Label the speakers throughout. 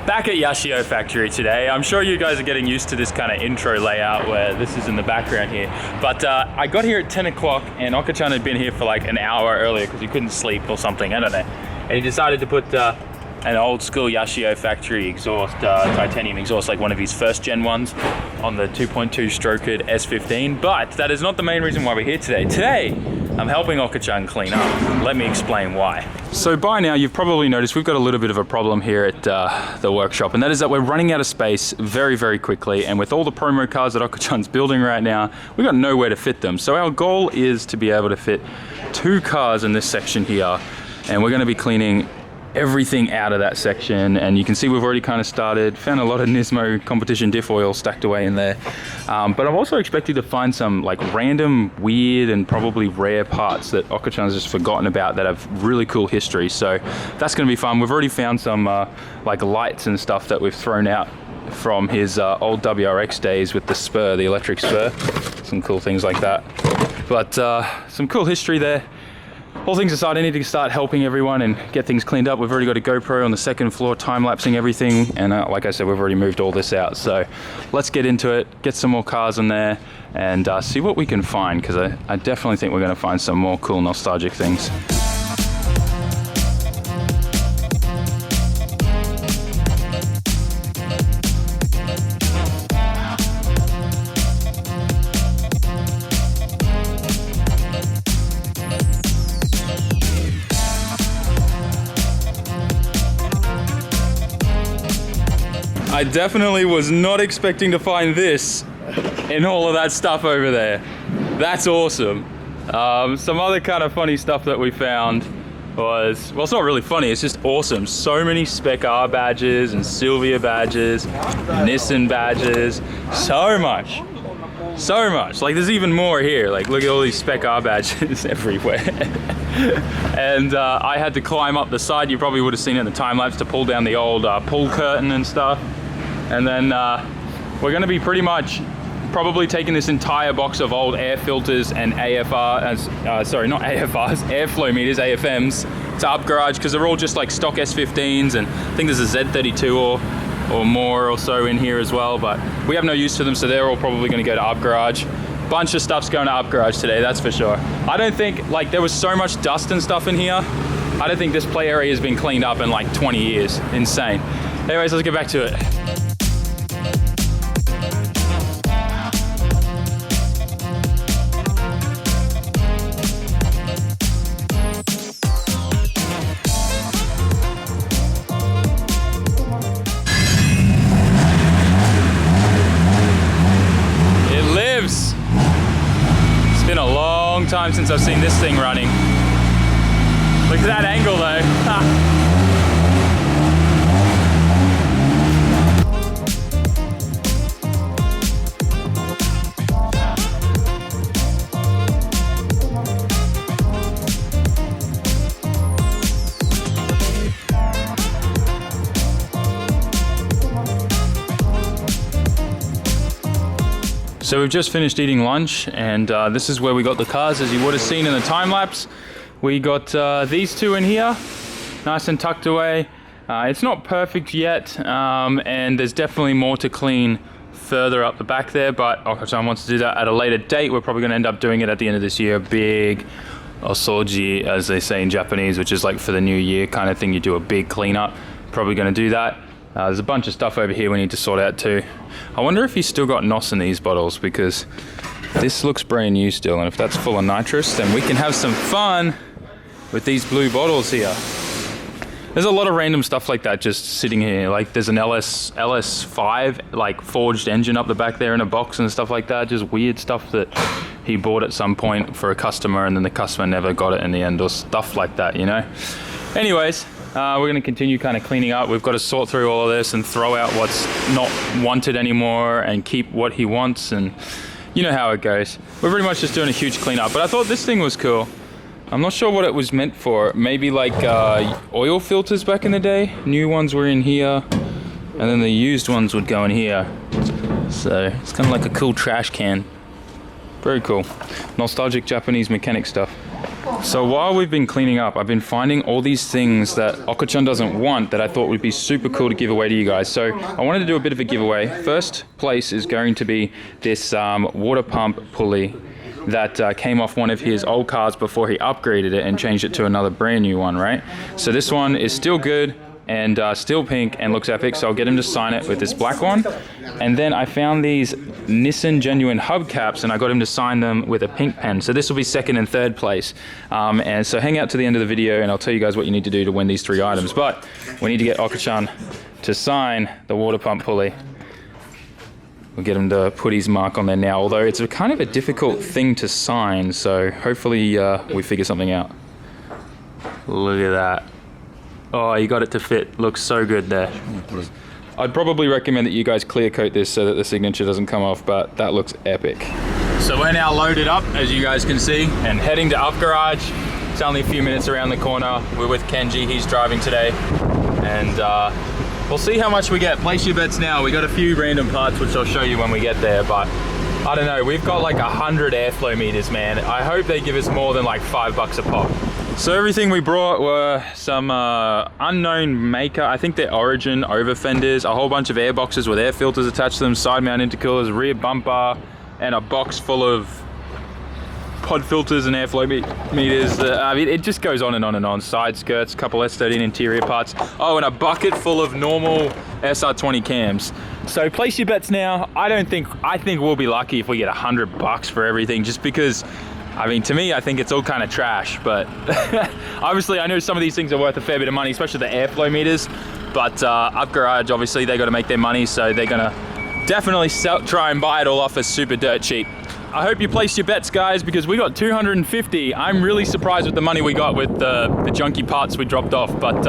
Speaker 1: Back at Yashio Factory today. I'm sure you guys are getting used to this kind of intro layout where this is in the background here. But I got here at 10 o'clock and Okachan had been here for like an hour earlier because he couldn't sleep or something, I don't know. And he decided to put an old school Yashio Factory exhaust, titanium exhaust, like one of his first gen ones on the 2.2 strokered S15. But that is not the main reason why we're here today. Today, I'm helping Okachan clean up. Let me explain why. So by now, you've probably noticed we've got a little bit of a problem here at the workshop, and that is that we're running out of space very, very quickly. And with all the promo cars that Okachan's building right now, we've got nowhere to fit them. So our goal is to be able to fit 2 cars in this section here, and we're gonna be cleaning everything out of that section. And you can see we've already kind of started, found a lot of Nismo competition diff oil stacked away in there. But I'm also expecting to find some like random, weird, and probably rare parts that Okachan's just forgotten about that have really cool history. So that's gonna be fun. We've already found some like lights and stuff that we've thrown out from his old WRX days with the spur, the electric spur. Some cool things like that. But some cool history there. All things aside, I need to start helping everyone and get things cleaned up. We've already got a GoPro on the second floor time-lapsing everything, and like I said, we've already moved all this out. So let's get into it, get some more cars in there, and see what we can find, because I definitely think we're going to find some more cool nostalgic things. I definitely was not expecting to find this in all of that stuff over there. That's awesome. Some other kind of funny stuff that we found was, well, it's not really funny, it's just awesome. So many Spec R badges and Sylvia badges, Nissan badges, so much. So much. Like, there's even more here. Like, look at all these Spec R badges everywhere. And I had to climb up the side. You probably would have seen it in the time lapse to pull down the old pull curtain and stuff. And then we're going to be pretty much probably taking this entire box of old air filters and AFR, sorry, not AFRs, airflow meters, AFMs, to Up Garage, because they're all just like stock S15s, and I think there's a Z32 or more or so in here as well, but we have no use for them, so they're all probably going to go to Up Garage. Bunch of stuff's going to Up Garage today, that's for sure. I don't think, like, there was so much dust and stuff in here, I don't think this play area has been cleaned up in like 20 years. Insane. Anyways, let's get back to it. Time since I've seen this thing running. Look at that angle though. So we've just finished eating lunch, and this is where we got the cars, as you would have seen in the time lapse. We got these 2 in here, nice and tucked away. It's not perfect yet, and there's definitely more to clean further up the back there, but Okachan wants to do that at a later date. We're probably going to end up doing it at the end of this year. Big osoji, as they say in Japanese, which is like for the new year kind of thing. You do a big cleanup. Probably going to do that. There's a bunch of stuff over here we need to sort out too. I wonder if he's still got NOS in these bottles, because this looks brand new still, and if that's full of nitrous, then we can have some fun with these blue bottles here. There's a lot of random stuff like that just sitting here. Like there's an LS5 like forged engine up the back there in a box and stuff like that. Just weird stuff that he bought at some point for a customer, and then the customer never got it in the end, or stuff like that, you know? Anyways, we're going to continue kind of cleaning up. We've got to sort through all of this and throw out what's not wanted anymore and keep what he wants, and you know how it goes. We're pretty much just doing a huge cleanup, but I thought this thing was cool. I'm not sure what it was meant for. Maybe like oil filters back in the day. New ones were in here, and then the used ones would go in here. So it's kind of like a cool trash can. Very cool. Nostalgic Japanese mechanic stuff. So while we've been cleaning up, I've been finding all these things that Okachan doesn't want that I thought would be super cool to give away to you guys. So I wanted to do a bit of a giveaway. First place is going to be this water pump pulley that came off one of his old cars before he upgraded it and changed it to another brand new one, right? So this one is still good and still pink and looks epic, so I'll get him to sign it with this black one. And then I found these Nissan genuine hubcaps and I got him to sign them with a pink pen. So this will be second and third place. And so hang out to the end of the video and I'll tell you guys what you need to do to win these 3 items. But we need to get Okachan to sign the water pump pulley. We'll get him to put his mark on there now, although it's a kind of a difficult thing to sign, so hopefully we figure something out. Look at that. Oh, you got it to fit. Looks so good there. I'd probably recommend that you guys clear coat this so that the signature doesn't come off, but that looks epic. So we're now loaded up, as you guys can see, and heading to Up Garage. It's only a few minutes around the corner. We're with Kenji, he's driving today. And we'll see how much we get. Place your bets now. We got a few random parts, which I'll show you when we get there, but I don't know. We've got like 100 airflow meters, man. I hope they give us more than like $5 a pop. So everything we brought were some unknown maker, I think they're Origin over fenders, a whole bunch of air boxes with air filters attached to them, side mount intercoolers, rear bumper, and a box full of pod filters and airflow meters. I mean, it just goes on and on and on. Side skirts, a couple S13 interior parts. Oh, and a bucket full of normal SR20 cams. So place your bets now. I think we'll be lucky if we get $100 for everything, just because, I mean, to me, I think it's all kind of trash, but obviously I know some of these things are worth a fair bit of money, especially the airflow meters, but Up Garage, obviously they got to make their money, so they're gonna definitely try and buy it all off us super dirt cheap. I hope you placed your bets, guys, because we got 250. I'm really surprised with the money we got with the junky parts we dropped off, but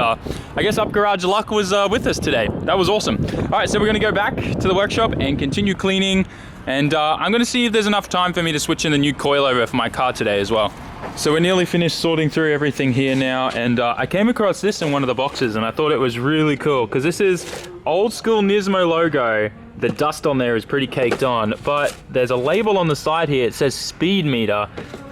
Speaker 1: I guess Up Garage luck was with us today. That was awesome. All right, so we're gonna go back to the workshop and continue cleaning, and I'm gonna see if there's enough time for me to switch in the new coilover for my car today as well. So we're nearly finished sorting through everything here now, and I came across this in one of the boxes and I thought it was really cool because this is old school Nismo logo. The dust on there is pretty caked on, but there's a label on the side here. It says speed meter,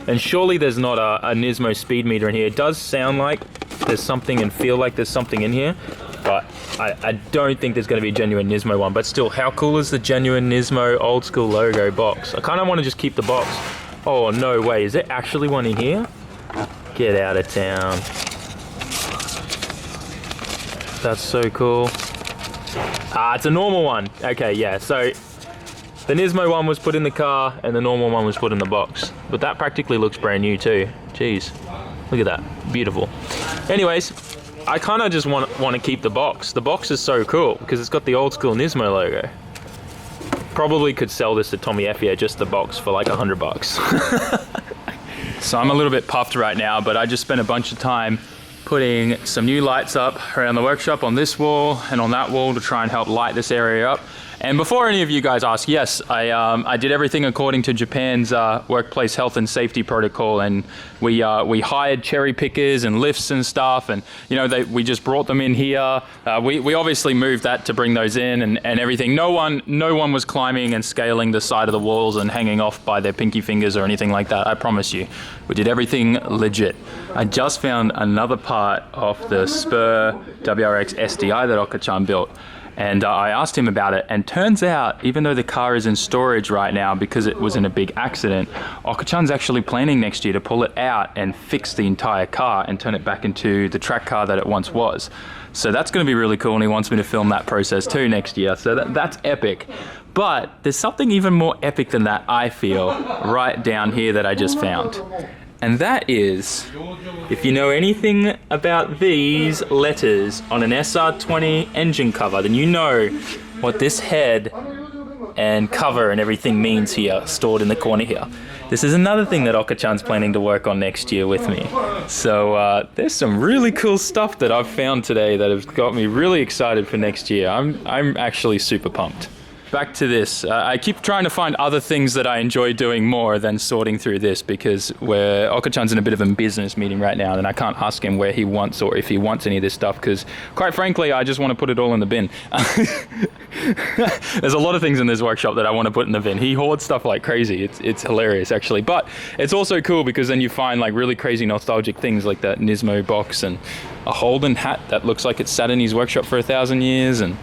Speaker 1: and surely there's not a Nismo speed meter in here. It does sound like there's something and feel like there's something in here, but I don't think there's gonna be a genuine Nismo one. But still, how cool is the genuine Nismo old school logo box? I kind of want to just keep the box. Oh, no way, is there actually one in here? Get out of town. That's so cool. Ah, it's a normal one. Okay, yeah, so the Nismo one was put in the car and the normal one was put in the box. But that practically looks brand new too. Jeez, look at that, beautiful. Anyways, I kind of just want to keep the box. The box is so cool because it's got the old school Nismo logo. Probably could sell this to Tommy Effia, just the box, for like $100. So I'm a little bit puffed right now, but I just spent a bunch of time putting some new lights up around the workshop on this wall and on that wall to try and help light this area up. And before any of you guys ask, yes, I did everything according to Japan's workplace health and safety protocol, and we hired cherry pickers and lifts and stuff, and you know we just brought them in here. We obviously moved that to bring those in and everything. No one was climbing and scaling the side of the walls and hanging off by their pinky fingers or anything like that. I promise you, we did everything legit. I just found another part of the Spur WRX SDI that Okachan built. And I asked him about it, and turns out, even though the car is in storage right now because it was in a big accident, Okachan's actually planning next year to pull it out and fix the entire car and turn it back into the track car that it once was. So that's going to be really cool, and he wants me to film that process too next year. So that's epic. But there's something even more epic than that, I feel, right down here that I just found. And that is, if you know anything about these letters on an SR20 engine cover, then you know what this head and cover and everything means here, stored in the corner here. This is another thing that Okachan's planning to work on next year with me. So there's some really cool stuff that I've found today that have got me really excited for next year. I'm actually super pumped. back to this. I keep trying to find other things that I enjoy doing more than sorting through this, because Okachan's in a bit of a business meeting right now, and I can't ask him where he wants or if he wants any of this stuff, because quite frankly, I just want to put it all in the bin. There's a lot of things in this workshop that I want to put in the bin. He hoards stuff like crazy. It's hilarious, actually. But it's also cool because then you find like really crazy nostalgic things like that Nismo box and a Holden hat that looks like it's sat in his workshop for 1,000 years. And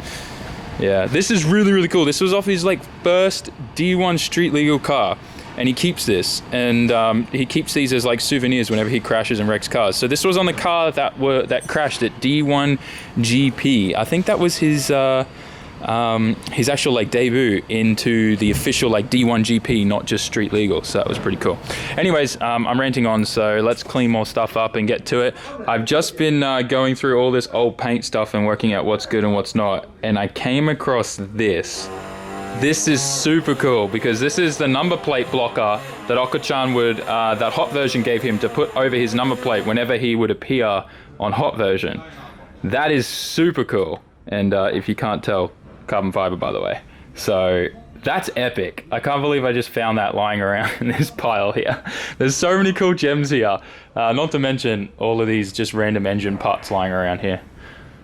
Speaker 1: yeah, this is really, really cool. This was off his like first D1 street legal car, and he keeps this, and he keeps these as like souvenirs whenever he crashes and wrecks cars. So this was on the car that crashed at D1 GP. I think that was his actual like debut into the official like D1 GP, not just street legal. So that was pretty cool. Anyways, I'm ranting on, so let's clean more stuff up and get to it. I've just been going through all this old paint stuff and working out what's good and what's not, and I came across this. This is super cool because this is the number plate blocker that Okachan would, that hot version gave him to put over his number plate whenever he would appear on hot version. That is super cool. And if you can't tell, carbon fiber, by the way. So that's epic. I can't believe I just found that lying around in this pile here. There's so many cool gems here. Not to mention all of these just random engine parts lying around here.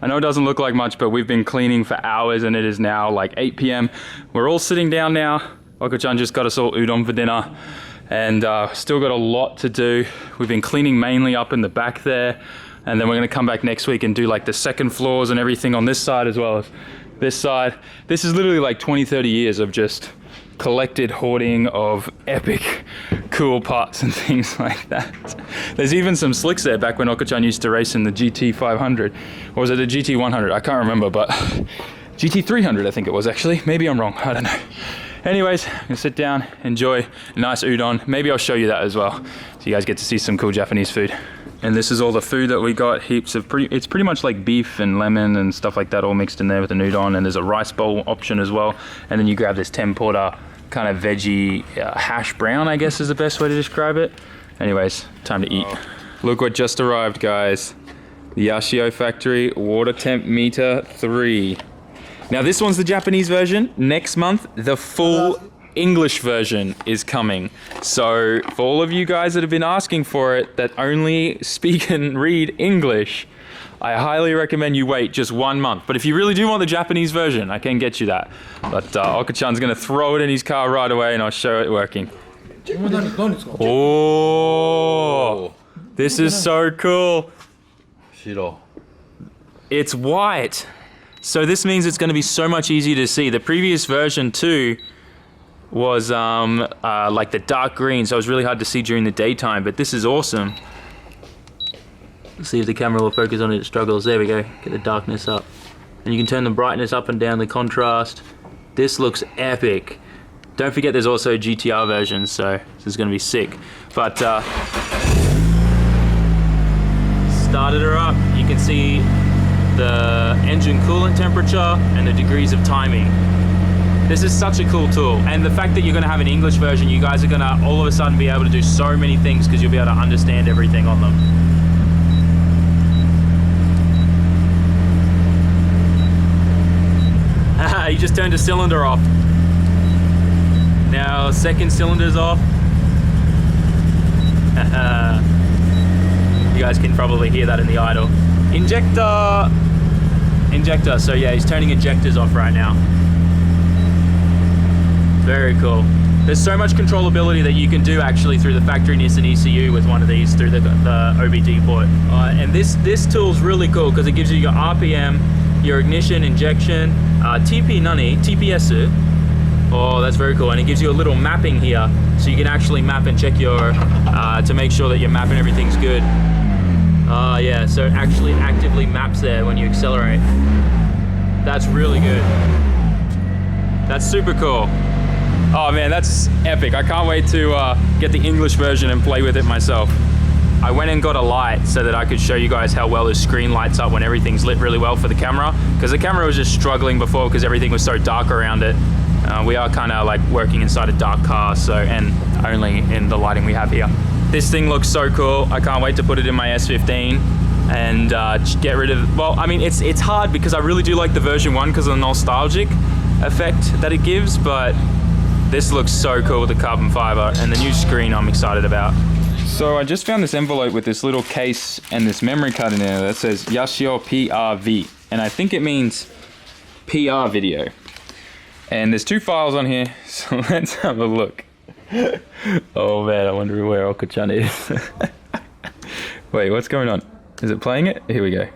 Speaker 1: I know it doesn't look like much, but we've been cleaning for hours and it is now like 8 p.m. We're all sitting down now. Okachan just got us all udon for dinner, and still got a lot to do. We've been cleaning mainly up in the back there, and then we're gonna come back next week and do like the second floors and everything on this side as well as this side. This is literally like 20-30 years of just collected hoarding of epic cool parts and things like that. There's even some slicks there back when Okachan used to race in the GT 500, or was it a GT 100? I can't remember, but GT 300 I think it was actually. Maybe I'm wrong, I don't know. Anyways, I'm gonna sit down, enjoy a nice udon. Maybe I'll show you that as well, so you guys get to see some cool Japanese food. And this is all the food that we got, heaps of it's pretty much like beef and lemon and stuff like that all mixed in there with an udon, and there's a rice bowl option as well. And then you grab this tempura kind of veggie hash brown, I guess is the best way to describe it. Anyways, time to eat. Look what just arrived, guys. The Yashio Factory water temp meter 3. Now this one's the Japanese version. Next month, the full English version is coming. So for all of you guys that have been asking for it, that only speak and read English, I highly recommend you wait just 1 month. But if you really do want the Japanese version, I can get you that. But Okachan's gonna throw it in his car right away and I'll show it working. Oh, this is so cool. It's white. So this means it's gonna be so much easier to see. The previous version too was like the dark green, so it was really hard to see during the daytime, but this is awesome. Let's see if the camera will focus on it. It struggles. There we go. Get the darkness up. And you can turn the brightness up and down, the contrast. This looks epic. Don't forget there's also GTR versions, so this is going to be sick. But started her up. You can see the engine coolant temperature and the degrees of timing. This is such a cool tool, and the fact that you're going to have an English version, you guys are going to all of a sudden be able to do so many things because you'll be able to understand everything on them. You just turned a cylinder off. Now second cylinder's off. You guys can probably hear that in the idle. Injector, so yeah, he's turning injectors off right now. Very cool. There's so much controllability that you can do actually through the factory Nissan ECU with one of these through the OBD port. And this tool's really cool because it gives you your RPM, your ignition, injection, TPS. Oh, that's very cool. And it gives you a little mapping here, so you can actually map and check your, to make sure that your map and everything's good. Yeah, so it actually actively maps there when you accelerate. That's really good. That's super cool. Oh man, that's epic. I can't wait to get the English version and play with it myself. I went and got a light so that I could show you guys how well the screen lights up when everything's lit really well for the camera, because the camera was just struggling before because everything was so dark around it. We are kind of like working inside a dark car, so, and only in the lighting we have here. This thing looks so cool. I can't wait to put it in my S15 and get rid of, well, I mean, it's hard because I really do like the version 1 because I'm nostalgic, effect that it gives, but this looks so cool with the carbon fiber, and the new screen I'm excited about. So I just found this envelope with this little case and this memory card in there that says Yashio PRV, and I think it means PR video. And there's 2 files on here, so let's have a look. Oh man, I wonder where Okachan is. Wait, what's going on? Is it playing it? Here we go.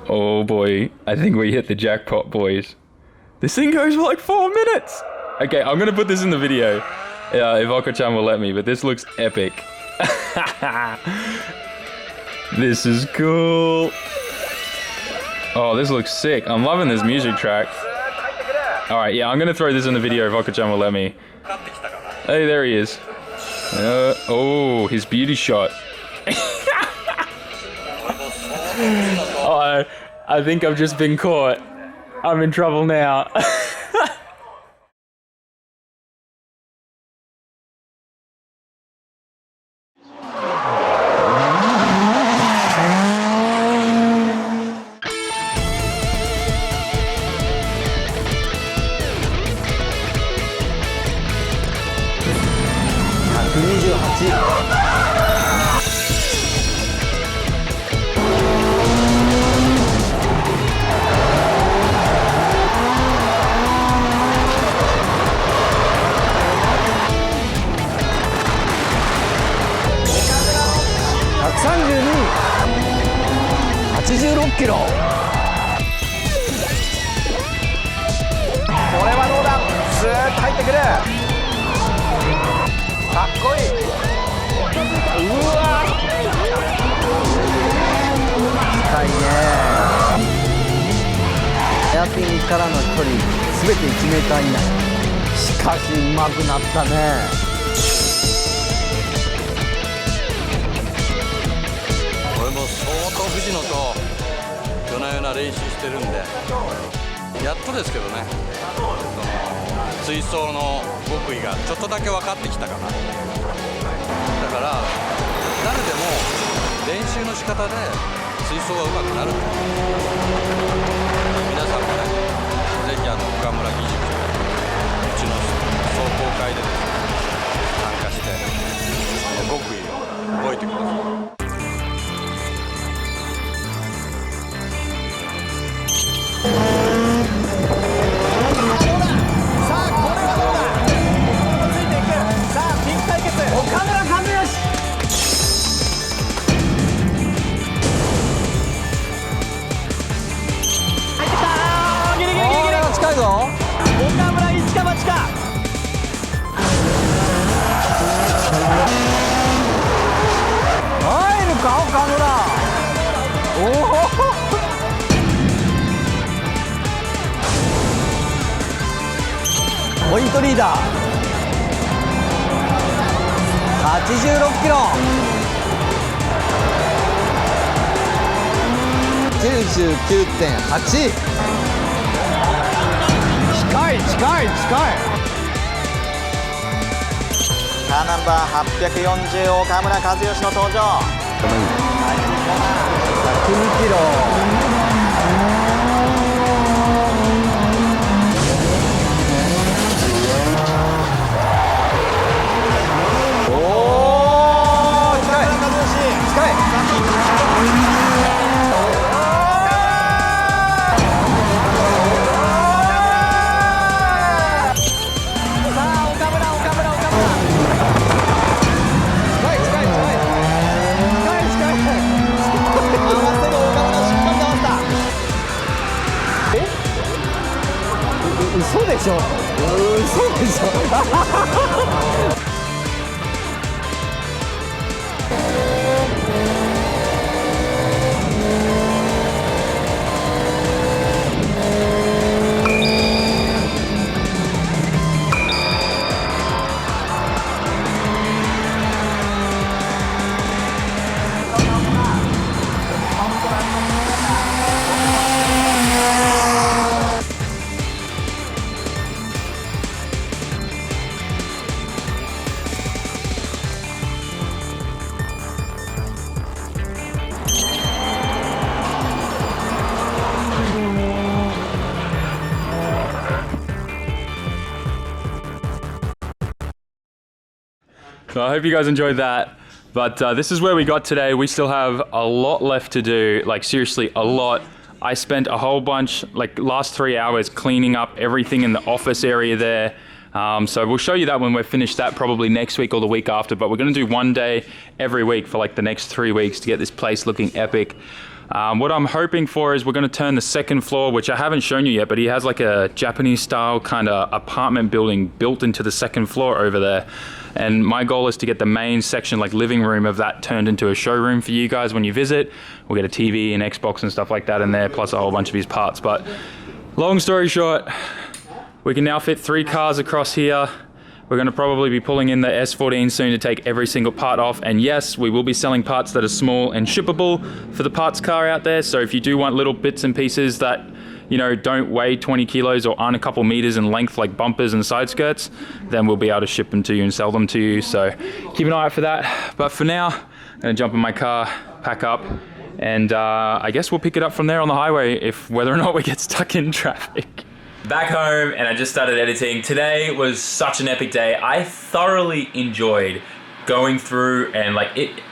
Speaker 1: Oh boy, I think we hit the jackpot, boys. This thing goes for like 4 minutes. Okay, I'm gonna put this in the video if Okachan will let me, but this looks epic. This is cool. Oh, this looks sick. I'm loving this music track. All right, yeah, I'm gonna throw this in the video if Okachan will let me. Hey, there he is. Oh, his beauty shot. Oh, I think I've just been caught. I'm in trouble now.
Speaker 2: ポイントリーダー86キロ99.8 近い
Speaker 3: カーナンバー840岡村和義の登場。
Speaker 2: 102キロ嘘でしょ嘘でしょ
Speaker 1: I hope you guys enjoyed that. But this is where we got today. We still have a lot left to do, like seriously, a lot. I spent a whole bunch, like last 3 hours cleaning up everything in the office area there. So we'll show you that when we're finished that probably next week or the week after, but we're gonna do one day every week for like the next 3 weeks to get this place looking epic. What I'm hoping for is we're gonna turn the second floor, which I haven't shown you yet, but he has like a Japanese style kind of apartment building built into the second floor over there. And my goal is to get the main section, like living room of that, turned into a showroom for you guys when you visit. We'll get a TV and Xbox and stuff like that in there, plus a whole bunch of his parts. But long story short, we can now fit 3 cars across here. We're gonna probably be pulling in the S14 soon to take every single part off. And yes, we will be selling parts that are small and shippable for the parts car out there. So if you do want little bits and pieces that, you know, don't weigh 20 kilos or aren't a couple meters in length, like bumpers and side skirts, then we'll be able to ship them to you and sell them to you. So keep an eye out for that. But for now, I'm gonna jump in my car, pack up, and I guess we'll pick it up from there on the highway if whether or not we get stuck in traffic. Back home, and I just started editing. Today was such an epic day. I thoroughly enjoyed going through and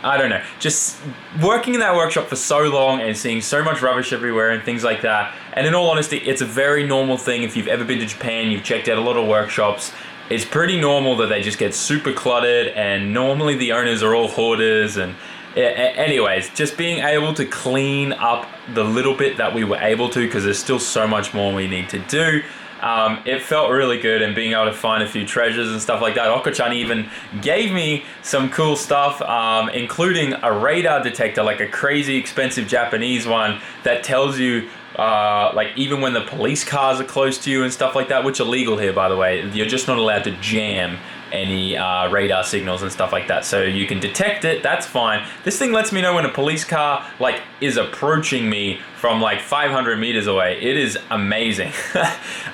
Speaker 1: I don't know, just working in that workshop for so long and seeing so much rubbish everywhere and things like that. And in all honesty, it's a very normal thing. If you've ever been to Japan, you've checked out a lot of workshops, it's pretty normal that they just get super cluttered, and normally the owners are all hoarders. And anyways, just being able to clean up the little bit that we were able to, because there's still so much more we need to do. It felt really good, and being able to find a few treasures and stuff like that. Okachan even gave me some cool stuff, including a radar detector, like a crazy expensive Japanese one that tells you like even when the police cars are close to you and stuff like that, which are legal here, by the way. You're just not allowed to jam any radar signals and stuff like that, so you can detect it. That's fine. This thing lets me know when a police car like is approaching me from like 500 meters away. It is amazing.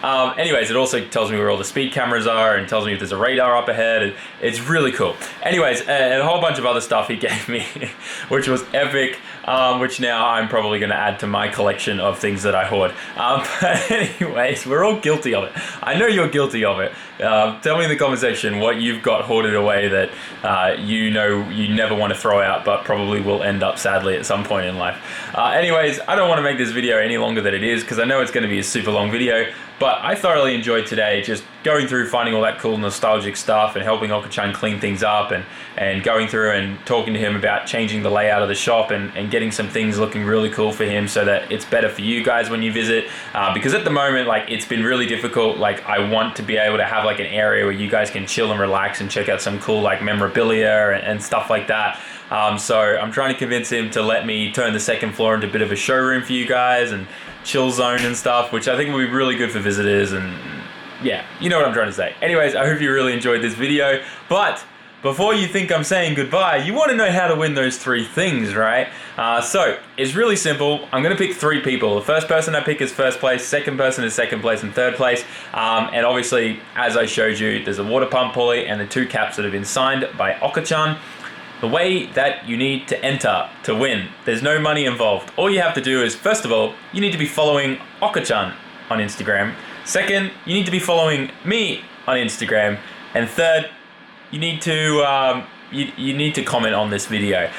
Speaker 1: Anyways, it also tells me where all the speed cameras are and tells me if there's a radar up ahead. It's really cool. Anyways, and a whole bunch of other stuff he gave me, which was epic, which now I'm probably going to add to my collection of things that I hoard. But anyways, we're all guilty of it. I know you're guilty of it. Tell me in the comment section what you've got hoarded away that you know you never want to throw out, but probably will end up sadly at some point in life. Anyways, I don't want to make this video any longer than it is, because I know it's going to be a super long video, but I thoroughly enjoyed today just going through, finding all that cool nostalgic stuff and helping Okachan clean things up, and going through and talking to him about changing the layout of the shop and getting some things looking really cool for him so that it's better for you guys when you visit, because at the moment, like, it's been really difficult. Like, I want to be able to have like an area where you guys can chill and relax and check out some cool like memorabilia and stuff like that. So I'm trying to convince him to let me turn the second floor into a bit of a showroom for you guys and chill zone and stuff, which I think will be really good for visitors. And yeah, you know what I'm trying to say. Anyways, I hope you really enjoyed this video, but before you think I'm saying goodbye, you want to know how to win those 3 things, right? So it's really simple. I'm going to pick 3 people. The first person I pick is first place, second person is second place, and third place. And obviously, as I showed you, there's a water pump pulley and the 2 caps that have been signed by Okachan. The way that you need to enter to win, there's no money involved. All you have to do is, first of all, you need to be following Okachan on Instagram. Second, you need to be following me on Instagram. And third, you need to you need to comment on this video,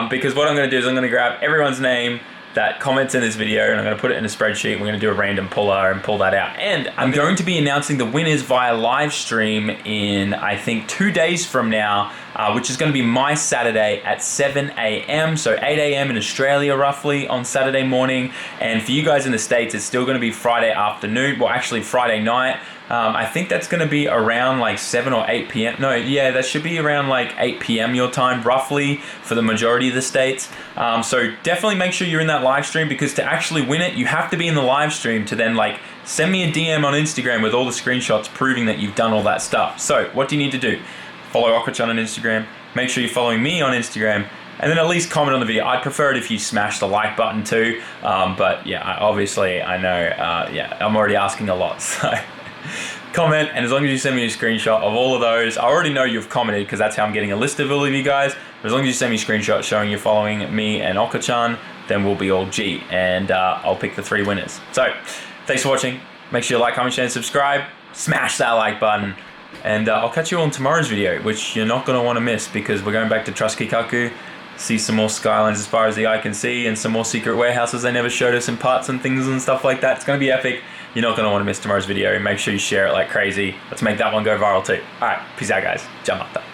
Speaker 1: because what I'm going to do is I'm going to grab everyone's name that comments in this video, and I'm going to put it in a spreadsheet. We're going to do a random puller and pull that out. And I'm going to be announcing the winners via live stream in, I think, 2 days from now, which is going to be my Saturday at 7 a.m. So 8 a.m. in Australia roughly on Saturday morning. And for you guys in the States, it's still going to be Friday afternoon. Well, actually Friday night. I think that's going to be around like 7 or 8 p.m. No, yeah, that should be around like 8 p.m. your time, roughly, for the majority of the states. So definitely make sure you're in that live stream, because to actually win it, you have to be in the live stream to then like send me a DM on Instagram with all the screenshots proving that you've done all that stuff. So what do you need to do? Follow Okachan on Instagram. Make sure you're following me on Instagram. And then at least comment on the video. I'd prefer it if you smash the like button too. But yeah, obviously I know, yeah, I'm already asking a lot. So comment, and as long as you send me a screenshot of all of those, I already know you've commented because that's how I'm getting a list of all of you guys. But as long as you send me a screenshot showing you're following me and Okachan, then we'll be all G, and I'll pick the 3 winners. So thanks for watching. Make sure you like, comment, share, and subscribe. Smash that like button. And I'll catch you on tomorrow's video, which you're not going to want to miss, because we're going back to Trusukikaku, see some more skylines as far as the eye can see, and some more secret warehouses they never showed us, and parts and things and stuff like that. It's going to be epic. You're not going to want to miss tomorrow's video. Make sure you share it like crazy. Let's make that one go viral too. Alright, peace out guys. Jamata.